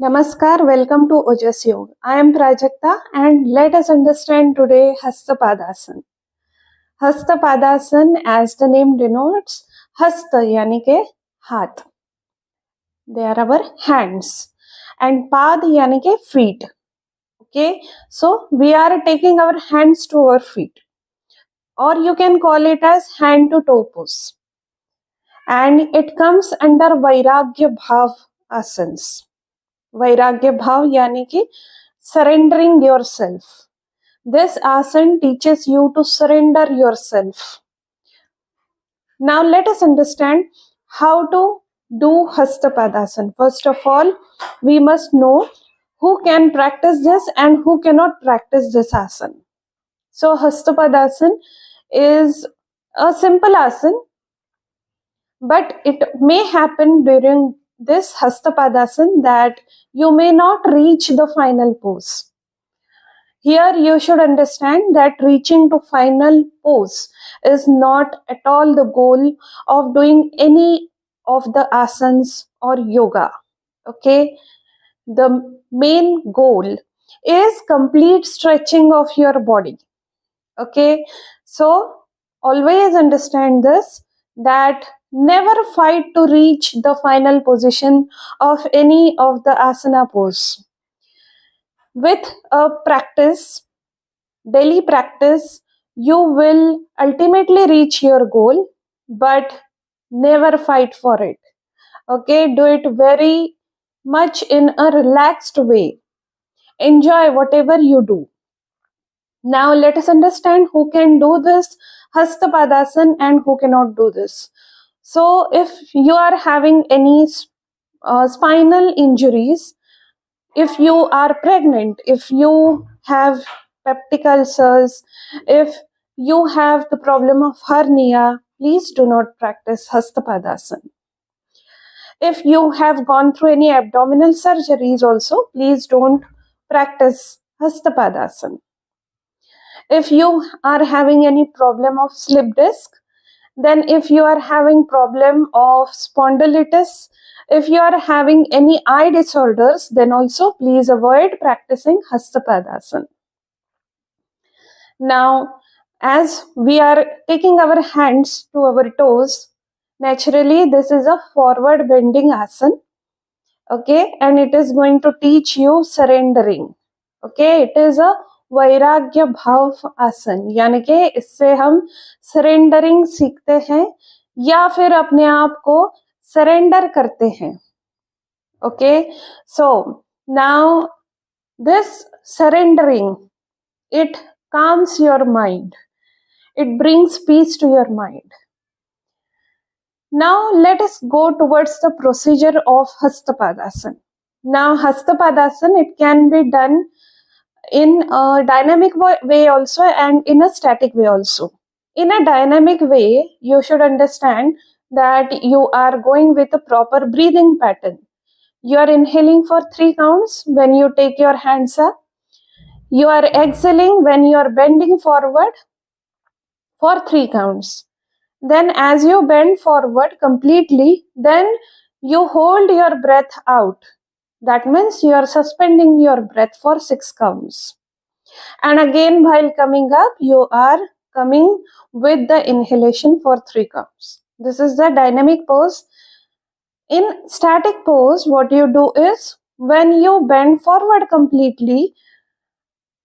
Namaskar, welcome to Ojas Yoga. I am Prajakta and let us understand today Hastpadasana. Hastpadasana, as the name denotes, Hasta yani ke haath. They are our hands and Pad yani ke feet. Okay, so we are taking our hands to our feet, or you can call it as hand to toe pose, and it comes under Vairagya Bhav asanas. Vairagya Bhav yani ki surrendering yourself. This asana teaches you to surrender yourself. Now let us understand how to do Hastpadasana. First of all, we must know who can practice this and who cannot practice this asana. So Hastpadasana is a simple asana, but it may happen during this Hastpadasana that you may not reach the final pose. Here you should understand that reaching to final pose is not at all the goal of doing any of the asanas or yoga. Okay, the main goal is complete stretching of your body. Okay, so always understand this, that never fight to reach the final position of any of the asana pose. With a practice, daily practice, you will ultimately reach your goal, but never fight for it. Okay, do it very much in a relaxed way. Enjoy whatever you do. Now let us understand who can do this Hastpadasana and who cannot do this. So if you are having any spinal injuries, if you are pregnant, if you have peptic ulcers, if you have the problem of hernia, please do not practice Hastpadasana. If you have gone through any abdominal surgeries also, please don't practice Hastpadasana. If you are having any problem of slip disc, then if you are having problem of spondylitis, if you are having any eye disorders, then also please avoid practicing Hastpadasana. Now, as we are taking our hands to our toes, naturally this is a forward bending asana. Okay, and it is going to teach you surrendering. Okay, it is a वैराग्य भाव आसन, यानी कि इससे हम surrendering सीखते हैं या फिर अपने आप को सरेंडर करते हैं. Okay, so now this surrendering, it calms your mind, it brings peace to your mind. Now let us go towards the procedure of Hastpadasana. Now Hastpadasana, it can be done in a dynamic way also and in a static way also. In a dynamic way, you should understand that you are going with a proper breathing pattern. You are inhaling for 3 counts when you take your hands up. You are exhaling when you are bending forward for 3 counts. Then as you bend forward completely, then you hold your breath out. That means you are suspending your breath for 6 counts. And again, while coming up, you are coming with the inhalation for 3 counts. This is the dynamic pose. In static pose, what you do is, when you bend forward completely,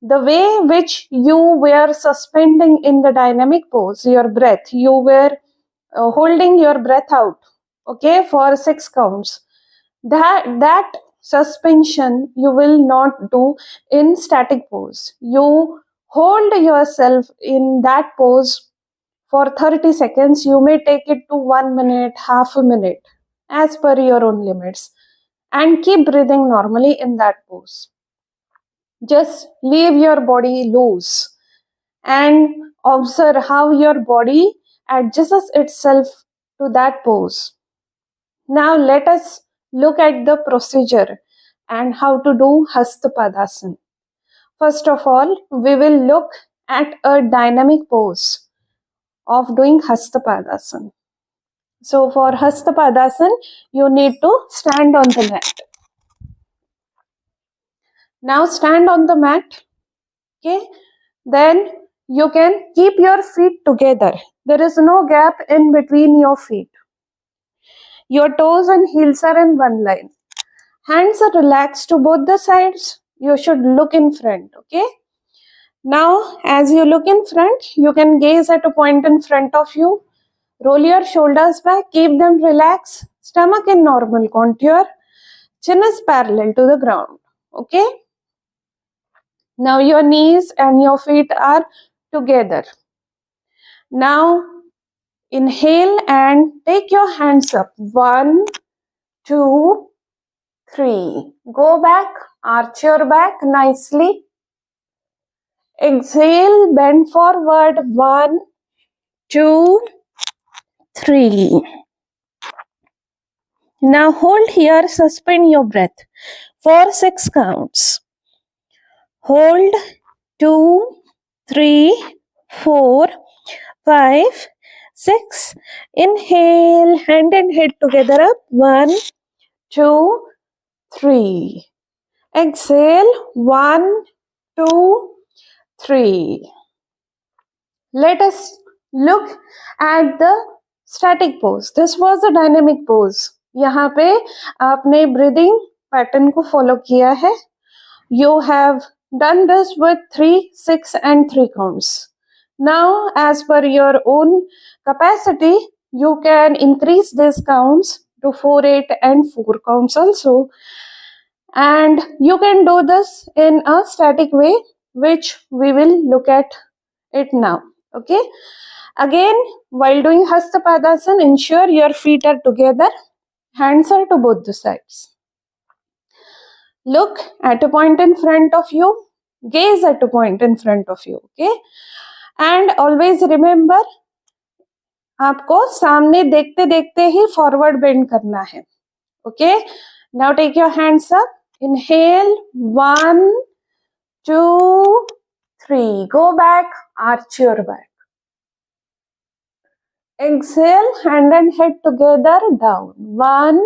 the way which you were suspending in the dynamic pose, your breath, you were holding your breath out, okay, for 6 counts. That suspension you will not do in static pose. You hold yourself in that pose for 30 seconds. You may take it to 1 minute, half a minute, as per your own limits, and keep breathing normally in that pose. Just leave your body loose and observe how your body adjusts itself to that pose. Now let us look at the procedure and how to do Hastpadasana. First of all, we will look at a dynamic pose of doing Hastpadasana. So for Hastpadasana, you need to stand on the mat. Now stand on the mat. Okay, then you can keep your feet together. There is no gap in between your feet. Your toes and heels are in one line. Hands are relaxed to both the sides. You should look in front. Okay, now as you look in front, you can gaze at a point in front of you. Roll your shoulders back, keep them relaxed, stomach in normal contour, chin is parallel to the ground. Okay, now your knees and your feet are together. Now inhale and take your hands up. 1, 2, 3. Go back, arch your back nicely. Exhale, bend forward. 1, 2, 3. Now hold here, suspend your breath for 6 counts. Hold. 2, 3, 4, 5, 6. Inhale, hand and head together up. 1, 2, 3. Exhale. 1, 2, 3. Let us look at the static pose. This was a dynamic pose. यहाँ पे आपने breathing pattern को follow किया है. You have done this with 3, 6 and 3 counts. Now, as per your own capacity, you can increase these counts to 4, 8 and 4 counts also. And you can do this in a static way, which we will look at it now. Okay. Again, while doing Hastpadasana, ensure your feet are together, hands are to both the sides. Look at a point in front of you, gaze at a point in front of you. Okay. And always remember, आपको सामने देखते देखते ही forward bend करना है. Okay. Now take your hands up. Inhale. 1, 2, 3. Go back. Arch your back. Exhale. Hand and head together. Down. 1,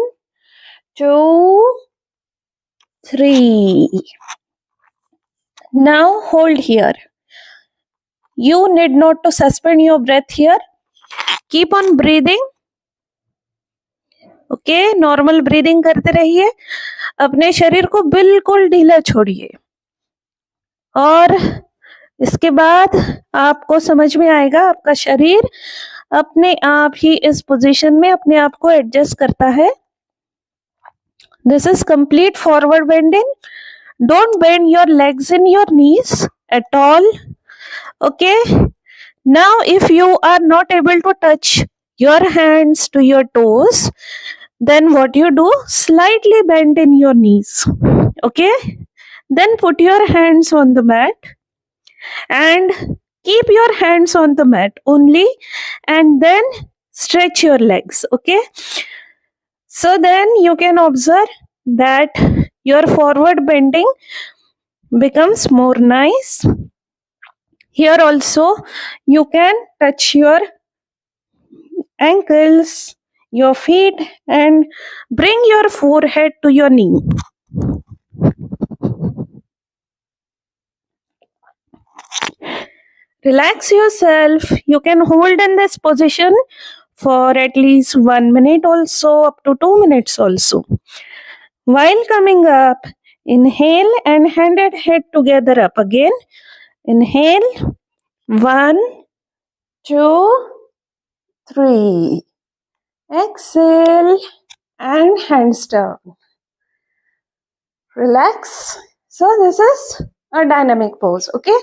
2, 3. Now hold here. You need not to suspend your breath here. Keep on breathing. Okay, normal breathing करते रहिए. अपने शरीर को बिल्कुल ढीला छोड़िए और इसके बाद आपको समझ में आएगा आपका शरीर अपने आप ही इस पोजीशन में अपने आप को एडजस्ट करता है. This is complete forward bending. Don't bend your legs in your knees at all. Okay, now if you are not able to touch your hands to your toes, then what you do, slightly bend in your knees. Okay, then put your hands on the mat and keep your hands on the mat only, and then stretch your legs. Okay, so then you can observe that your forward bending becomes more nice. Here also you can touch your ankles, your feet, and bring your forehead to your knee. Relax yourself. You can hold in this position for at least 1 minute also, up to 2 minutes also. While coming up, inhale and hand and head together up again. Inhale. 1, 2, 3. Exhale and hands down. Relax. So this is a dynamic pose. Okay.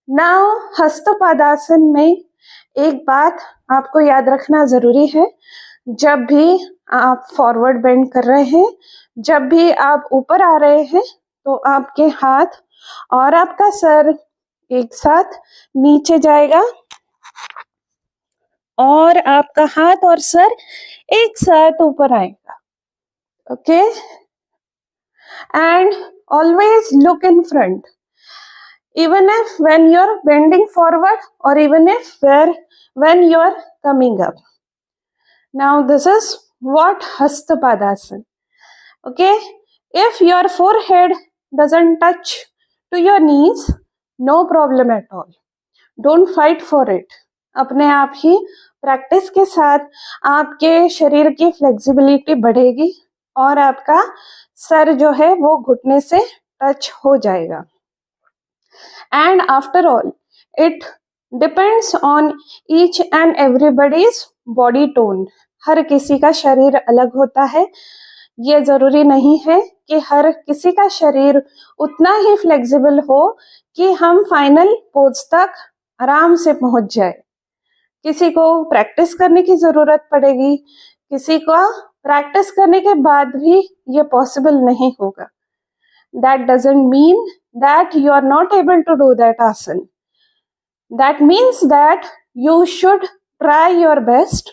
Now Hastapadasana में एक बात आपको याद रखना जरूरी है. जब भी आप फॉरवर्ड बेंड कर रहे हैं, जब भी आप ऊपर आ रहे हैं, तो आपके हाथ और आपका सर एक साथ नीचे जाएगा और आपका हाथ और सर एक साथ ऊपर आएगा. Okay, and always look in front, even if when you're bending forward or even if when you're coming up. Now this is what Hastpadasana. Okay, if your forehead doesn't touch to your knees, no problem at all. Don't fight for it. अपने आप ही practice के साथ आपके शरीर की flexibility बढ़ेगी और आपका सर जो है वो घुटने से टच हो जाएगा. And after all, it depends on each and everybody's body tone. हर किसी का शरीर अलग होता है. ये जरूरी नहीं है कि हर किसी का शरीर उतना ही फ्लेक्सिबल हो कि हम फाइनल पोज तक आराम से पहुंच जाए. किसी को प्रैक्टिस करने की जरूरत पड़ेगी, किसी को प्रैक्टिस करने के बाद भी ये पॉसिबल नहीं होगा. That doesn't mean that you are not able to do that asana. That means that you should try your best,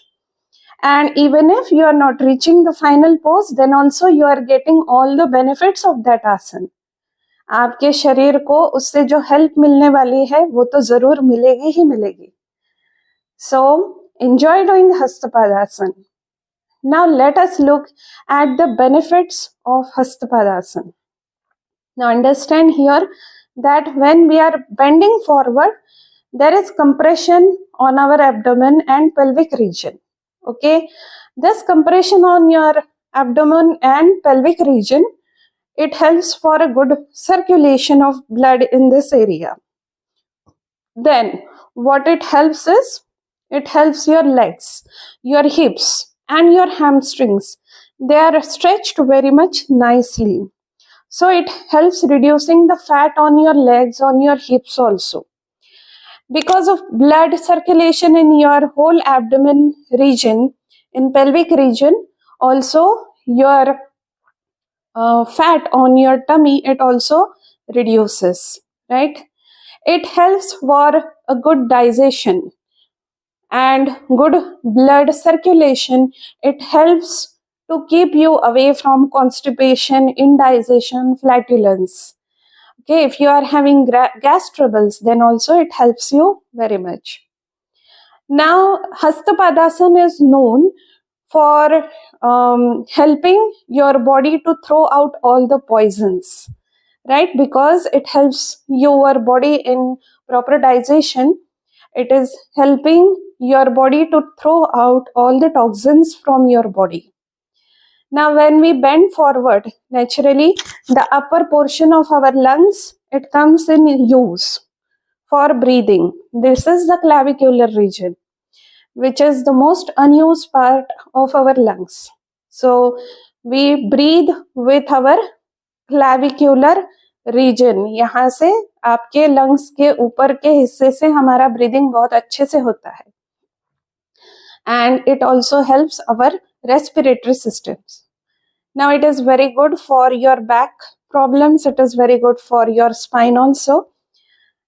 and even if you are not reaching the final pose, then also you are getting all the benefits of that asana. आपके शरीर को उससे जो help मिलने वाली है वो तो जरूर मिलेगी ही मिलेगी. So enjoy doing Hastpadasana. Now let us look at the benefits of Hastpadasana. Now understand here that when we are bending forward, there is compression on our abdomen and pelvic region. Okay, this compression on your abdomen and pelvic region, it helps for a good circulation of blood in this area. Then what it helps is, it helps your legs, your hips and your hamstrings. They are stretched very much nicely. So it helps reducing the fat on your legs, on your hips also. Because of blood circulation in your whole abdomen region, in pelvic region, also your fat on your tummy, it also reduces, right? It helps for a good digestion and good blood circulation. It helps to keep you away from constipation, indigestion, flatulence. Okay, if you are having gas troubles, then also it helps you very much. Now, Hastpadasana is known for helping your body to throw out all the poisons, right? Because it helps your body in proper digestion. It is helping your body to throw out all the toxins from your body. Now, when we bend forward, naturally, the upper portion of our lungs, it comes in use for breathing. This is the clavicular region, which is the most unused part of our lungs. So, we breathe with our clavicular region. यहाँ से आपके lungs के ऊपर के हिस्से से हमारा breathing बहुत अच्छे से होता है. And it also helps our respiratory systems. Now it is very good for your back problems. It is very good for your spine also.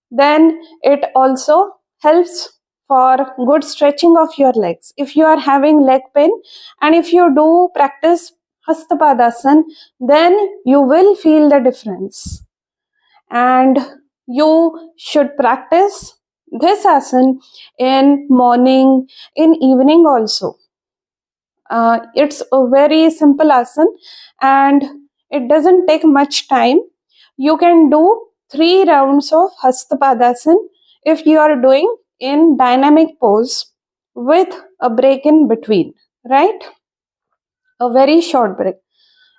Then it also helps for good stretching of your legs. If you are having leg pain and if you do practice Hastpadasana, then you will feel the difference. And you should practice this asana in morning, in evening also. It's a very simple asana and it doesn't take much time. You can do 3 rounds of Hastpadasana if you are doing in dynamic pose with a break in between, right? A very short break.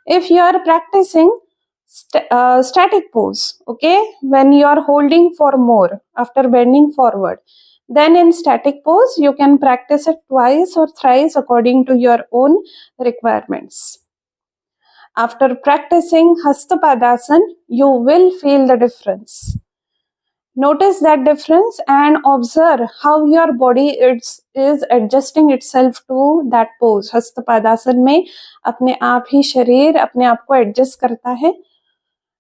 If you are practicing static pose, okay, when you are holding for more after bending forward, then in static pose, you can practice it twice or thrice according to your own requirements. After practicing Hastpadasana, you will feel the difference. Notice that difference and observe how your body is adjusting itself to that pose. Hastpadasana में अपने आप ही शरीर अपने आप को adjust करता है.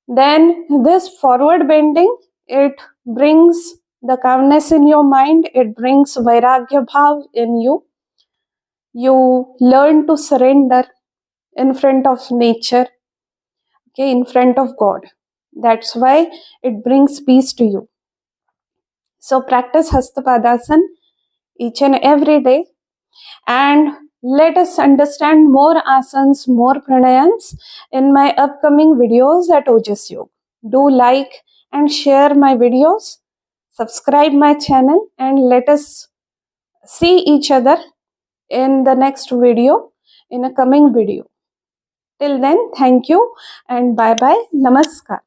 Then this forward bending, it brings the calmness in your mind. It brings vairagya bhav in you. You learn to surrender in front of nature, okay, in front of God. That's why it brings peace to you. So practice Hastpadasana each and every day, and let us understand more asanas, more pranayams in my upcoming videos at Ojas Yoga. Do like and share my videos. Subscribe my channel and let us see each other in the next video, in a coming video. Till then, thank you and bye bye. Namaskar.